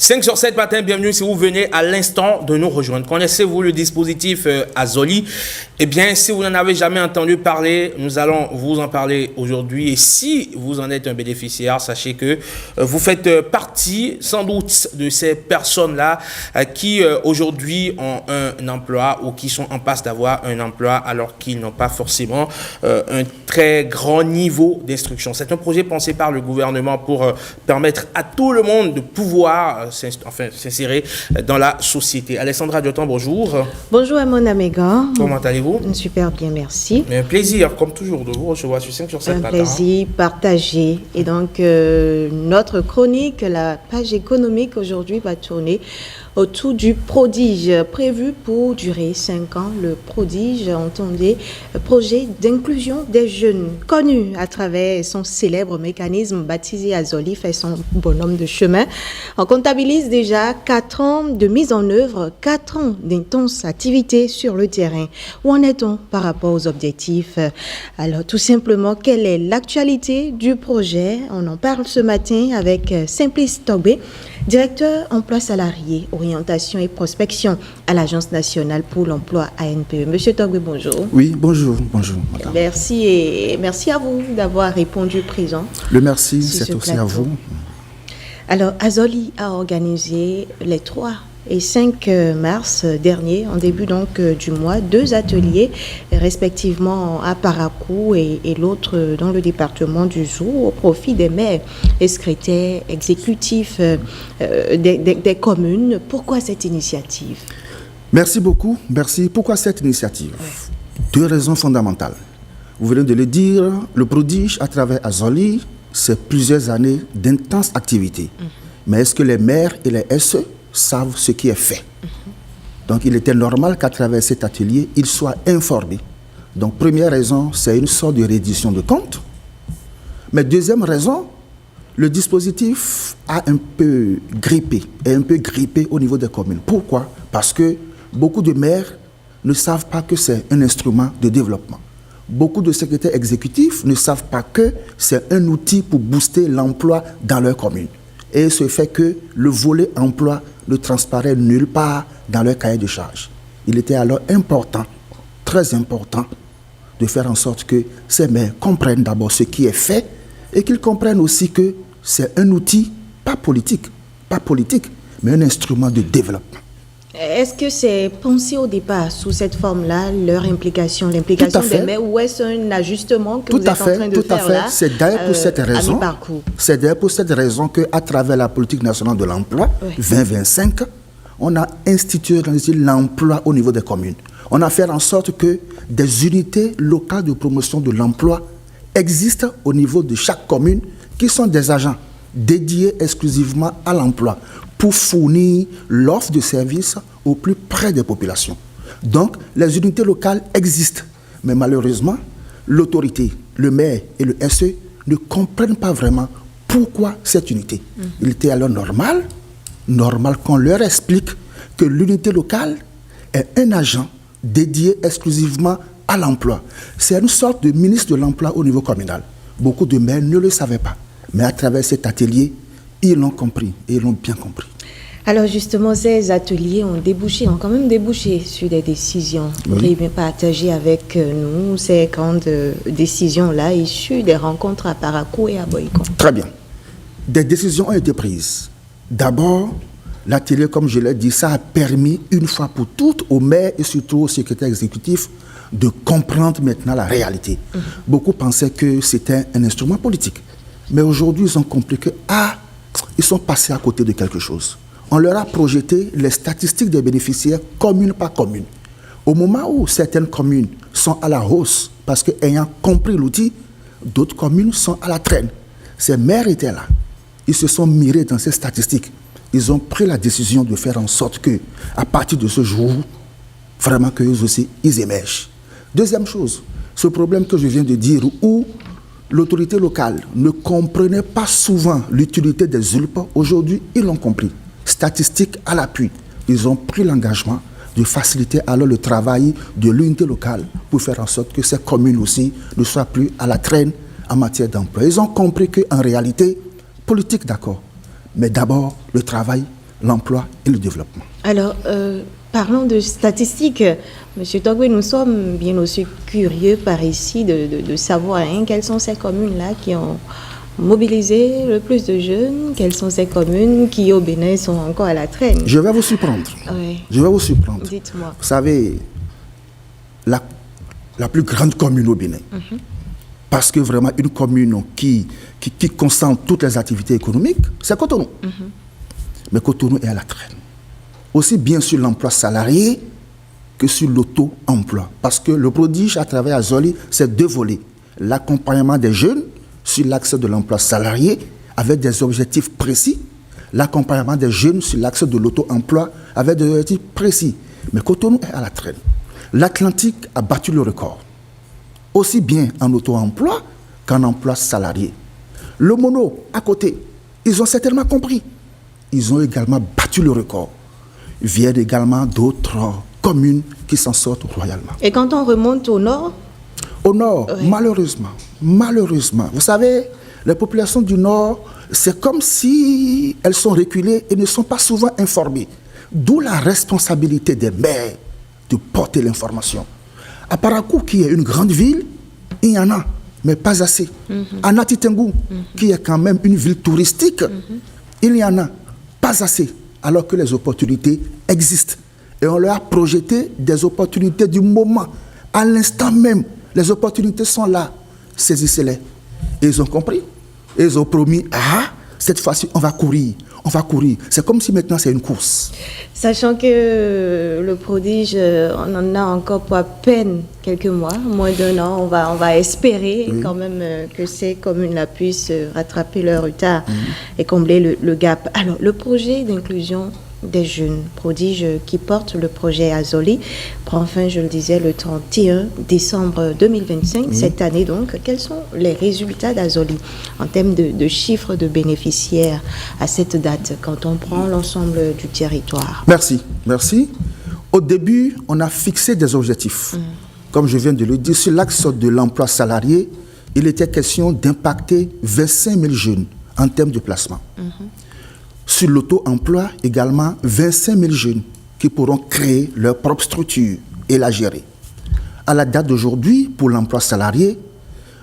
5 sur 7 matin, bienvenue si vous venez à l'instant de nous rejoindre. Connaissez-vous le dispositif Azoli? Eh bien, si vous n'en avez jamais entendu parler, nous allons vous en parler aujourd'hui. Et si vous en êtes un bénéficiaire, sachez que vous faites partie sans doute de ces personnes-là qui aujourd'hui ont un emploi ou qui sont en passe d'avoir un emploi alors qu'ils n'ont pas forcément un très grand niveau d'instruction. C'est un projet pensé par le gouvernement pour permettre à tout le monde de pouvoir s'insérer dans la société. Alessandra Diotan, bonjour. Bonjour Amon Amega. Comment allez-vous? Super bien, merci. Un plaisir, comme toujours, de vous recevoir sur 5 sur 7 matin. Un plaisir partagé. Et donc, notre chronique, la page économique aujourd'hui va tourner autour du prodige, prévu pour durer 5 ans. Le prodige, entendez, projet d'inclusion des jeunes, connu à travers son célèbre mécanisme baptisé Azoli, fait son bonhomme de chemin. On comptabilise déjà 4 ans de mise en œuvre, 4 ans d'intenses activités sur le terrain. Où en est-on par rapport aux objectifs? Alors, tout simplement, quelle est l'actualité du projet? On en parle ce matin avec Simplice Togbe, directeur emploi salarié, orientation et prospection à l'Agence nationale pour l'emploi ANPE. Monsieur Togbe, bonjour. Oui, bonjour. Bonjour, madame. Merci et merci à vous d'avoir répondu présent. Le merci, c'est aussi à vous. Alors, Azoli a organisé les 3 et 5 mars dernier, en début donc du mois, 2 ateliers, respectivement à Parakou et l'autre dans le département du Zou, au profit des maires et secrétaires exécutifs des communes. Pourquoi cette initiative? Merci beaucoup. Merci. Pourquoi cette initiative? Oui. 2 raisons fondamentales. Vous venez de le dire, le prodige à travers Azoli, c'est plusieurs années d'intenses activités. Mais est-ce que les maires et les SE savent ce qui est fait? Donc, il était normal qu'à travers cet atelier, ils soient informés. Donc, première raison, c'est une sorte de reddition de comptes. Mais deuxième raison, le dispositif a un peu grippé au niveau des communes. Pourquoi? Parce que beaucoup de maires ne savent pas que c'est un instrument de développement. Beaucoup de secrétaires exécutifs ne savent pas que c'est un outil pour booster l'emploi dans leur commune. Et ce fait que le volet emploi ne transparaît nulle part dans leur cahier de charge. Il était alors important, très important, de faire en sorte que ces maires comprennent d'abord ce qui est fait et qu'ils comprennent aussi que c'est un outil, pas politique, mais un instrument de développement. Est-ce que c'est pensé au départ sous cette forme-là, l'implication des maires, ou est-ce un ajustement que vous êtes en train de faire là? C'est d'ailleurs pour cette raison. C'est d'ailleurs pour cette raison qu'à travers la politique nationale de l'emploi 2025, on a institué l'emploi au niveau des communes. On a fait en sorte que des unités locales de promotion de l'emploi existent au niveau de chaque commune, qui sont des agents dédiés exclusivement à l'emploi, pour fournir l'offre de services au plus près des populations. Donc, les unités locales existent, mais malheureusement, l'autorité, le maire et le SE ne comprennent pas vraiment pourquoi cette unité. Il était alors normal qu'on leur explique que l'unité locale est un agent dédié exclusivement à l'emploi. C'est une sorte de ministre de l'emploi au niveau communal. Beaucoup de maires ne le savaient pas, mais à travers cet atelier, ils l'ont compris et ils l'ont bien compris. Alors justement, ces ateliers ont quand même débouché sur des décisions. Vous pourriez bien partager avec nous ces grandes décisions-là issues des rencontres à Parakou et à Boïko. Très bien. Des décisions ont été prises. D'abord, l'atelier, comme je l'ai dit, ça a permis une fois pour toutes aux maires et surtout aux secrétaires exécutifs de comprendre maintenant la réalité. Beaucoup pensaient que c'était un instrument politique. Mais aujourd'hui, ils ont compris que, ils sont passés à côté de quelque chose. On leur a projeté les statistiques des bénéficiaires commune par commune. Au moment où certaines communes sont à la hausse, parce qu'ayant compris l'outil, d'autres communes sont à la traîne. Ces maires étaient là. Ils se sont mirés dans ces statistiques. Ils ont pris la décision de faire en sorte que, à partir de ce jour, vraiment qu'eux aussi, ils émergent. Deuxième chose, ce problème que je viens de dire, où l'autorité locale ne comprenait pas souvent l'utilité des ULP, aujourd'hui, ils l'ont compris. Statistiques à l'appui. Ils ont pris l'engagement de faciliter alors le travail de l'unité locale pour faire en sorte que ces communes aussi ne soient plus à la traîne en matière d'emploi. Ils ont compris qu'en réalité, politique d'accord, mais d'abord le travail l'emploi et le développement. Alors, parlons de statistiques. Monsieur Togwe, nous sommes bien aussi curieux par ici de savoir quelles sont ces communes-là qui ont mobilisé le plus de jeunes, quelles sont ces communes qui, au Bénin, sont encore à la traîne. Je vais vous surprendre. Oui. Je vais vous surprendre. Dites-moi. Vous savez, la plus grande commune au Bénin, parce que vraiment une commune qui concentre toutes les activités économiques, c'est Cotonou. Mais Cotonou est à la traîne. Aussi bien sur l'emploi salarié que sur l'auto-emploi. Parce que le prodige à travers Azoli, c'est deux volets. L'accompagnement des jeunes sur l'axe de l'emploi salarié avec des objectifs précis. L'accompagnement des jeunes sur l'axe de l'auto-emploi avec des objectifs précis. Mais Cotonou est à la traîne. L'Atlantique a battu le record. Aussi bien en auto-emploi qu'en emploi salarié. Le Mono, à côté, ils ont certainement compris. Ils ont également battu le record. Viennent également d'autres communes qui s'en sortent royalement. Et quand on remonte au nord? Au nord, oui. Malheureusement, vous savez, les populations du nord, c'est comme si elles sont reculées et ne sont pas souvent informées. D'où la responsabilité des maires de porter l'information. À Parakou, qui est une grande ville, il y en a, mais pas assez. À Natitengu, qui est quand même une ville touristique, il y en a, pas assez, alors que les opportunités existent. Et on leur a projeté des opportunités du moment. À l'instant même, les opportunités sont là. Saisissez-les. Et ils ont compris. Et ils ont promis, cette fois-ci, on va courir. C'est comme si maintenant c'est une course. Sachant que le prodige, on en a encore pour à peine quelques mois, moins d'un an, on va espérer quand même que ces communes-là puissent rattraper leur retard et combler le gap. Alors, le projet d'inclusion des jeunes prodiges qui portent le projet Azoli prend fin, je le disais, le 31 décembre 2025, cette année donc. Quels sont les résultats d'Azoli en termes de chiffres de bénéficiaires à cette date, quand on prend l'ensemble du territoire? Merci. Au début, on a fixé des objectifs. Comme je viens de le dire, sur l'axe de l'emploi salarié, il était question d'impacter 25 000 jeunes en termes de placement. Sur l'auto-emploi, également 25 000 jeunes qui pourront créer leur propre structure et la gérer. À la date d'aujourd'hui, pour l'emploi salarié,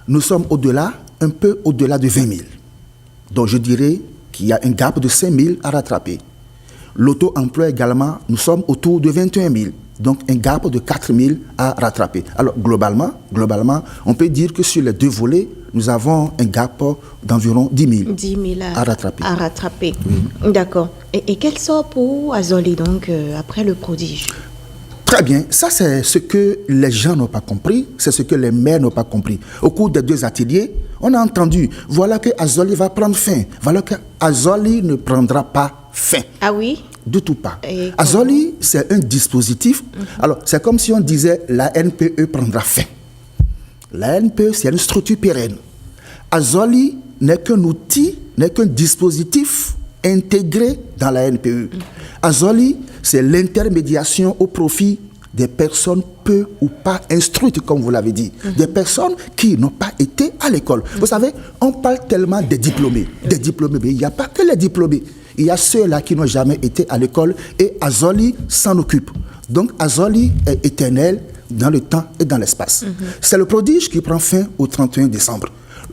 nous sommes un peu au-delà de 20 000. Donc je dirais qu'il y a un gap de 5 000 à rattraper. L'auto-emploi également, nous sommes autour de 21 000. Donc un gap de 4 000 à rattraper. Alors globalement, on peut dire que sur les deux volets, nous avons un gap d'environ 10 000, à rattraper. D'accord. Et quel sort pour Azoli, donc, après le prodige? Très bien. Ça, c'est ce que les gens n'ont pas compris. C'est ce que les maires n'ont pas compris. Au cours des deux ateliers, on a entendu, voilà que Azoli va prendre fin. Voilà que Azoli ne prendra pas fin. Ah oui? Du tout pas. Azoli, c'est un dispositif. Alors, c'est comme si on disait la NPE prendra fin. La NPE, c'est une structure pérenne. Azoli n'est qu'un outil, n'est qu'un dispositif intégré dans la NPE. Azoli, c'est l'intermédiation au profit des personnes peu ou pas instruites, comme vous l'avez dit. Des personnes qui n'ont pas été à l'école. Vous savez, on parle tellement des diplômés. Des diplômés, mais il n'y a pas que les diplômés. Il y a ceux-là qui n'ont jamais été à l'école et Azoli s'en occupe. Donc Azoli est éternel dans le temps et dans l'espace. C'est le prodige qui prend fin au 31 décembre.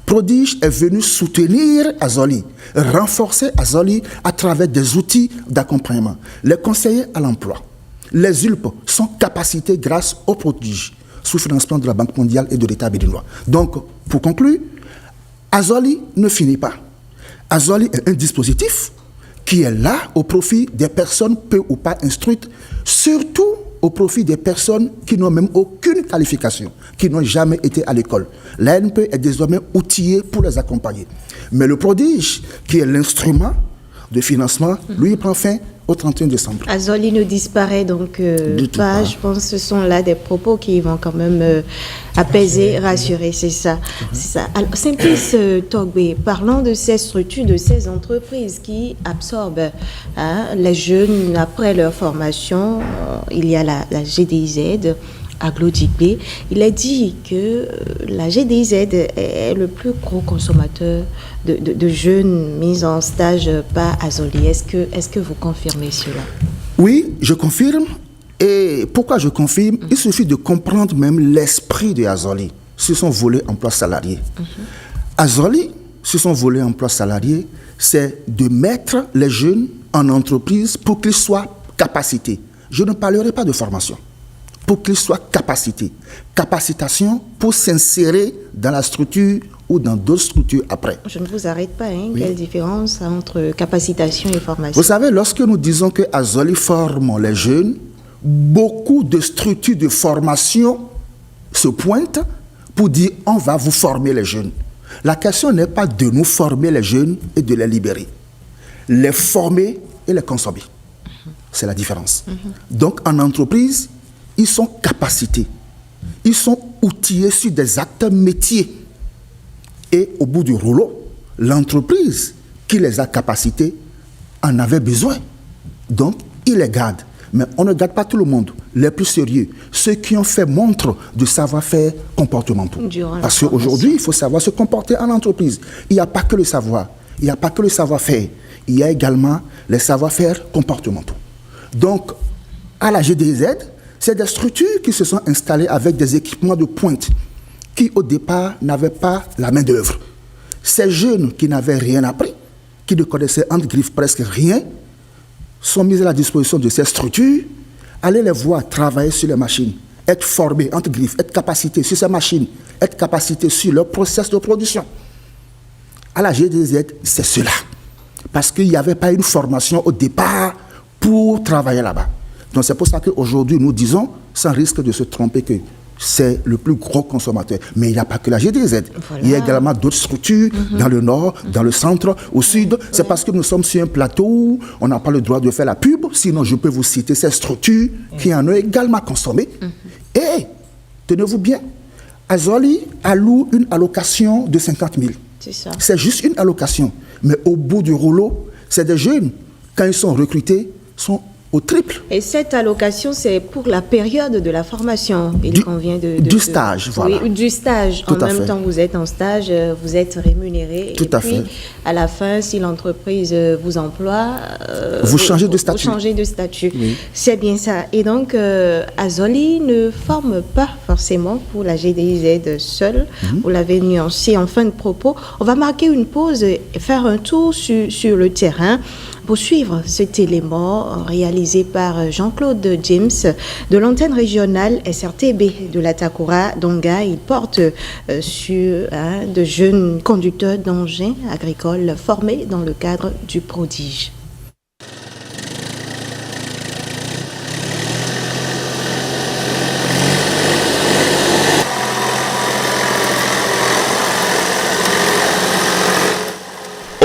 Prodige est venu soutenir Azoli, renforcer Azoli à travers des outils d'accompagnement. Les conseillers à l'emploi, les ULP sont capacités grâce au prodige, sous financement de la Banque mondiale et de l'État béninois. Donc, pour conclure, Azoli ne finit pas. Azoli est un dispositif qui est là au profit des personnes peu ou pas instruites, surtout au profit des personnes qui n'ont même aucune qualification, qui n'ont jamais été à l'école. L'ANP est désormais outillée pour les accompagner. Mais le prodige, qui est l'instrument de financement, lui, prend fin au 31 décembre. Azoli ne disparaît donc pas. Je pense que ce sont là des propos qui vont quand même apaiser, rassurer, c'est ça. Alors, Simplice Togbe, parlons de ces structures, de ces entreprises qui absorbent les jeunes après leur formation. Il y a la GDIZ, Aglo-Djibé, il est dit que la GDZ est le plus gros consommateur de jeunes mis en stage par Azoli. Est-ce que vous confirmez cela? Oui, je confirme. Et pourquoi je confirme? Il suffit de comprendre même l'esprit de Azoli sur son volet emploi salarié. Azoli, sur son volet emploi salarié, c'est de mettre les jeunes en entreprise pour qu'ils soient capacités. Je ne parlerai pas de formation. Pour qu'ils soient capacités. Capacitation pour s'insérer dans la structure ou dans d'autres structures après. Je ne vous arrête pas. Oui. Quelle différence entre capacitation et formation? Vous savez, lorsque nous disons que Azoli forme les jeunes, beaucoup de structures de formation se pointent pour dire on va vous former les jeunes. La question n'est pas de nous former les jeunes et de les libérer. Les former et les consommer. C'est la différence. Donc en entreprise, ils sont capacités. Ils sont outillés sur des actes métiers. Et au bout du rouleau, l'entreprise qui les a capacités en avait besoin. Donc, ils les gardent. Mais on ne garde pas tout le monde. Les plus sérieux, ceux qui ont fait montre de savoir-faire comportementaux. Parce qu'aujourd'hui, il faut savoir se comporter en entreprise. Il n'y a pas que le savoir. Il n'y a pas que le savoir-faire. Il y a également les savoir-faire comportementaux. Donc, à la GDZ, c'est des structures qui se sont installées avec des équipements de pointe qui, au départ, n'avaient pas la main-d'œuvre. Ces jeunes qui n'avaient rien appris, qui ne connaissaient entre griffes presque rien, sont mis à la disposition de ces structures. Allez les voir travailler sur les machines, être formés, entre griffes, être capacités sur ces machines, être capacités sur leur process de production. À la GDZ, c'est cela. Parce qu'il n'y avait pas une formation au départ pour travailler là-bas. Donc c'est pour ça qu'aujourd'hui, nous disons, sans risque de se tromper, que c'est le plus gros consommateur. Mais il n'y a pas que la GDZ. Voilà. Il y a également d'autres structures dans le nord, dans le centre, au sud. C'est parce que nous sommes sur un plateau où on n'a pas le droit de faire la pub. Sinon, je peux vous citer ces structures qui en ont également consommé. Et, tenez-vous bien, Azoli alloue une allocation de 50 000. C'est ça. C'est juste une allocation. Mais au bout du rouleau, c'est des jeunes, quand ils sont recrutés, sont au triple. Et cette allocation, c'est pour la période de la formation. Il convient du stage, voilà. Oui, du stage. Tout en même temps, vous êtes en stage, vous êtes rémunéré. Tout et à puis, fait. À la fin, si l'entreprise vous emploie, vous changez de statut. Vous changez de statut. Oui. C'est bien ça. Et donc, Azoli ne forme pas forcément pour la GDZ seule. Vous l'avez nuancé en fin de propos. On va marquer une pause et faire un tour sur le terrain pour suivre cet élément réalisé par Jean-Claude James de l'antenne régionale SRTB de la Takura d'Onga. Il porte sur de jeunes conducteurs d'engins agricoles formés dans le cadre du prodige.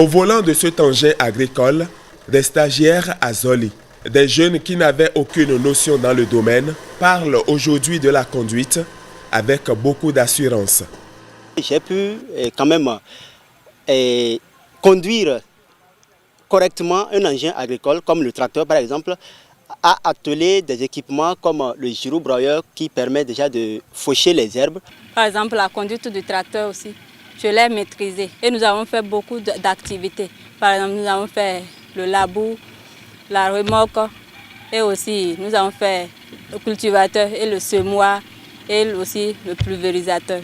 Au volant de cet engin agricole, des stagiaires à Zoli, des jeunes qui n'avaient aucune notion dans le domaine, parlent aujourd'hui de la conduite avec beaucoup d'assurance. J'ai pu quand même conduire correctement un engin agricole comme le tracteur par exemple, à atteler des équipements comme le gyrobroyeur qui permet déjà de faucher les herbes. Par exemple la conduite du tracteur aussi, je l'ai maîtrisé et nous avons fait beaucoup d'activités. Par exemple nous avons fait le labour, la remorque et aussi nous avons fait le cultivateur et le semoir et aussi le pulvérisateur.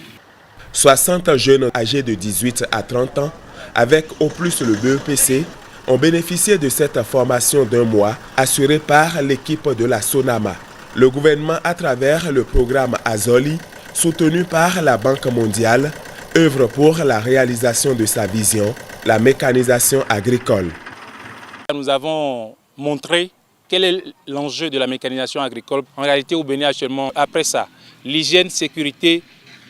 60 jeunes âgés de 18 à 30 ans avec au plus le BEPC ont bénéficié de cette formation d'un mois assurée par l'équipe de la Sonama. Le gouvernement, à travers le programme Azoli, soutenu par la Banque mondiale, œuvre pour la réalisation de sa vision, la mécanisation agricole. Nous avons montré quel est l'enjeu de la mécanisation agricole. En réalité, au Bénin actuellement, après ça, l'hygiène, sécurité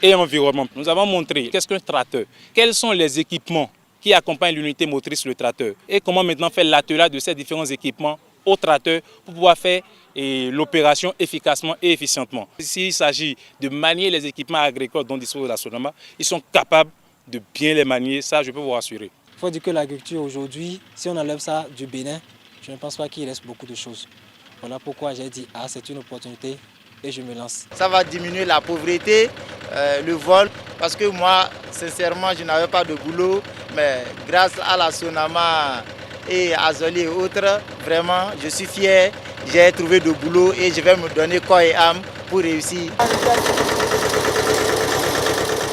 et environnement. Nous avons montré qu'est-ce qu'un tracteur, quels sont les équipements qui accompagnent l'unité motrice, le tracteur, et comment maintenant faire l'attelage de ces différents équipements au tracteur pour pouvoir faire l'opération efficacement et efficientement. S'il s'agit de manier les équipements agricoles dont dispose la Sonama, ils sont capables de bien les manier, ça je peux vous rassurer. Il faut dire que l'agriculture aujourd'hui, si on enlève ça du Bénin, je ne pense pas qu'il reste beaucoup de choses. Voilà pourquoi j'ai dit, c'est une opportunité et je me lance. Ça va diminuer la pauvreté, le vol, parce que moi, sincèrement, je n'avais pas de boulot, mais grâce à la Sonama et à Zoli et autres, vraiment, je suis fier, j'ai trouvé de boulot et je vais me donner corps et âme pour réussir.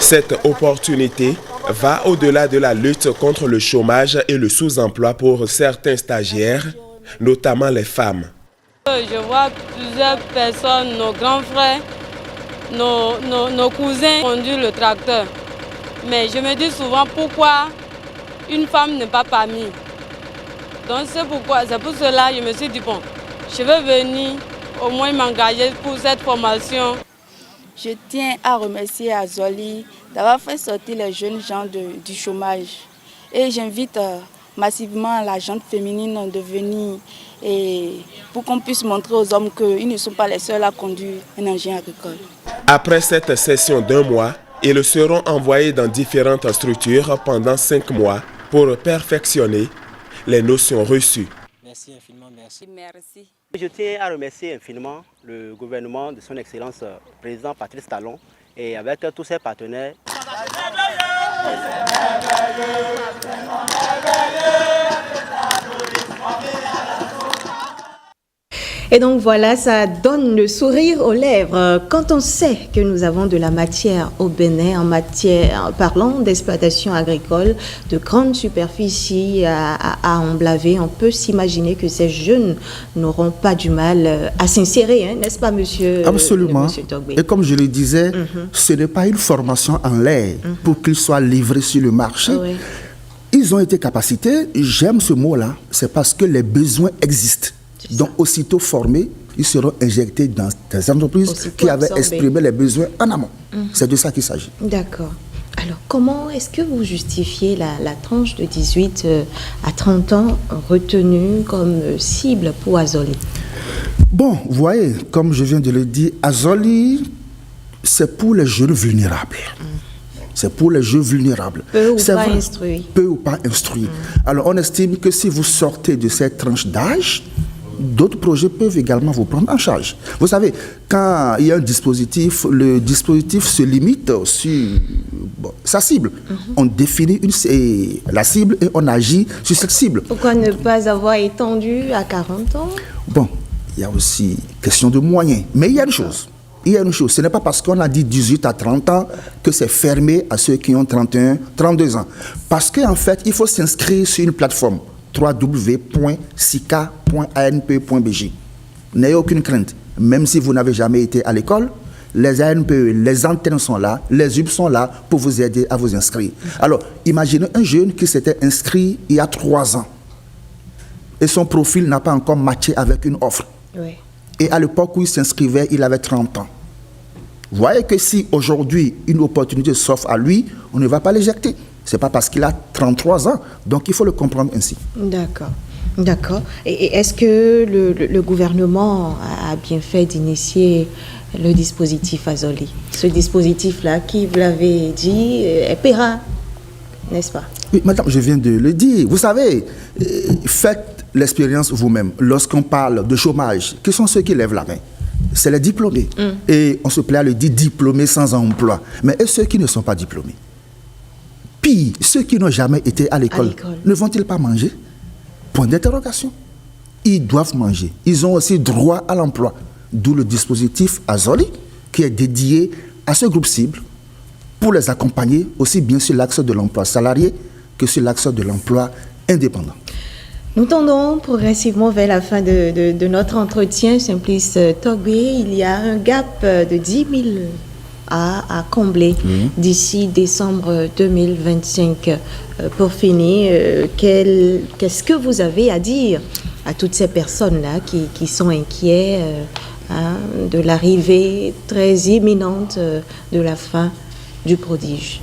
Cette opportunité va au-delà de la lutte contre le chômage et le sous-emploi pour certains stagiaires, notamment les femmes. Je vois plusieurs personnes, nos grands frères, nos cousins conduisent le tracteur. Mais je me dis souvent pourquoi une femme n'est pas parmi. Donc c'est pour cela que je me suis dit, bon, je vais venir au moins m'engager pour cette formation. Je tiens à remercier Azoli d'avoir fait sortir les jeunes gens du chômage. Et j'invite massivement la gente féminine de venir pour qu'on puisse montrer aux hommes qu'ils ne sont pas les seuls à conduire un engin agricole. Après cette session d'1 mois, ils seront envoyés dans différentes structures pendant 5 mois pour perfectionner les notions reçues. Merci infiniment, merci. Merci. Je tiens à remercier infiniment le gouvernement de son Excellence président Patrice Talon et avec tous ses partenaires. Et donc voilà, ça donne le sourire aux lèvres quand on sait que nous avons de la matière au Bénin, parlant d'exploitation agricole, de grandes superficies à emblaver. On peut s'imaginer que ces jeunes n'auront pas du mal à s'insérer, n'est-ce pas, monsieur? Absolument. Monsieur Togbé. Et comme je le disais, ce n'est pas une formation en l'air pour qu'ils soient livrés sur le marché. Oui. Ils ont été capacités, j'aime ce mot-là, c'est parce que les besoins existent. Donc, aussitôt formés, ils seront injectés dans des entreprises qui avaient exprimé les besoins en amont. C'est de ça qu'il s'agit. D'accord. Alors, comment est-ce que vous justifiez la tranche de 18 à 30 ans retenue comme cible pour Azoli? Bon, vous voyez, comme je viens de le dire, Azoli, c'est pour les jeunes vulnérables. C'est pour les jeunes vulnérables. Peu ou pas instruits. Peu ou pas instruits. Alors, on estime que si vous sortez de cette tranche d'âge, d'autres projets peuvent également vous prendre en charge. Vous savez, quand il y a un dispositif, le dispositif se limite sur sa cible. On définit la cible et on agit sur cette cible. Pourquoi ne pas avoir étendu à 40 ans? Bon, il y a aussi question de moyens. Mais il y a une chose. Ce n'est pas parce qu'on a dit 18 à 30 ans que c'est fermé à ceux qui ont 31, 32 ans. Parce qu'en fait, il faut s'inscrire sur une plateforme www.sica.anpe.bj. N'ayez aucune crainte. Même si vous n'avez jamais été à l'école, les ANPE, les antennes sont là, les UP sont là pour vous aider à vous inscrire. Alors, imaginez un jeune qui s'était inscrit il y a 3 ans et son profil n'a pas encore matché avec une offre. Oui. Et à l'époque où il s'inscrivait, il avait 30 ans. Vous voyez que si aujourd'hui une opportunité s'offre à lui, on ne va pas l'éjecter. Ce n'est pas parce qu'il a 33 ans, donc il faut le comprendre ainsi. D'accord. Et est-ce que le gouvernement a bien fait d'initier le dispositif Azoli? Ce dispositif-là, qui, vous l'avez dit, est pérenne, n'est-ce pas? Oui, madame, je viens de le dire. Vous savez, faites l'expérience vous-même. Lorsqu'on parle de chômage, qui sont ceux qui lèvent la main? C'est les diplômés. Et on se plaît à le dire diplômés sans emploi. Mais et ceux qui ne sont pas diplômés? Pire, ceux qui n'ont jamais été à l'école, ne vont-ils pas manger? Point d'interrogation. Ils doivent manger. Ils ont aussi droit à l'emploi. D'où le dispositif Azoli, qui est dédié à ce groupe cible pour les accompagner aussi bien sur l'axe de l'emploi salarié que sur l'axe de l'emploi indépendant. Nous tendons progressivement vers la fin de notre entretien, Simplice Togbé. Il y a un gap de 10 000 à combler d'ici décembre 2025. Pour finir, qu'est-ce que vous avez à dire à toutes ces personnes-là qui sont inquiets de l'arrivée très imminente de la fin du prodige?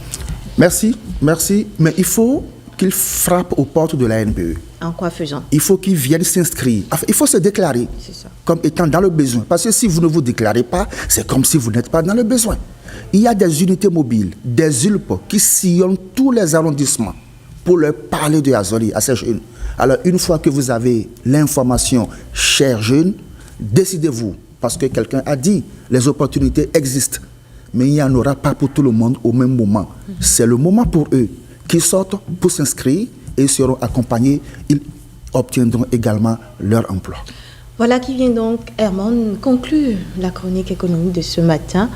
Merci. Mais il faut qu'ils frappent aux portes de la NPE. En quoi faisant? Il faut qu'ils viennent s'inscrire. Enfin, il faut se déclarer comme étant dans le besoin. Parce que si vous ne vous déclarez pas, c'est comme si vous n'êtes pas dans le besoin. Il y a des unités mobiles, des ULP qui sillonnent tous les arrondissements pour leur parler de Azoli à ces jeunes. Alors, une fois que vous avez l'information, chers jeunes, décidez-vous parce que quelqu'un a dit, les opportunités existent, mais il n'y en aura pas pour tout le monde au même moment. C'est le moment pour eux qui sortent pour s'inscrire et seront accompagnés, ils obtiendront également leur emploi. Voilà qui vient donc, Herman, conclure la chronique économique de ce matin.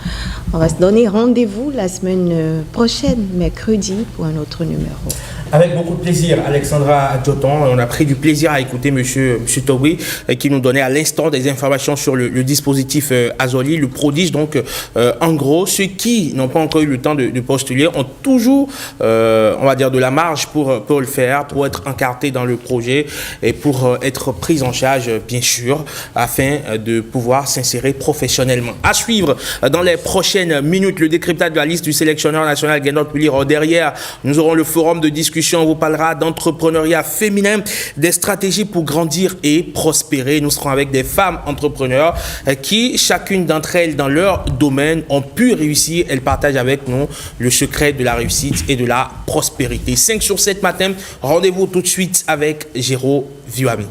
On va se donner rendez-vous la semaine prochaine, mercredi, pour un autre numéro. Avec beaucoup de plaisir, Alexandra Djoton. On a pris du plaisir à écouter Monsieur Togui qui nous donnait à l'instant des informations sur le dispositif Azoli, le prodige. Donc, en gros, ceux qui n'ont pas encore eu le temps de postuler ont toujours, on va dire, de la marge pour le faire, pour être encartés dans le projet et pour être pris en charge, bien sûr, afin de pouvoir s'insérer professionnellement. À suivre dans les prochaines minutes, le décryptage de la liste du sélectionneur national Guénot Puliro. Derrière, nous aurons le forum de discussion. On vous parlera d'entrepreneuriat féminin, des stratégies pour grandir et prospérer. Nous serons avec des femmes entrepreneurs qui, chacune d'entre elles dans leur domaine, ont pu réussir. Elles partagent avec nous le secret de la réussite et de la prospérité. 5 sur 7 matin, rendez-vous tout de suite avec Géraud Viuami.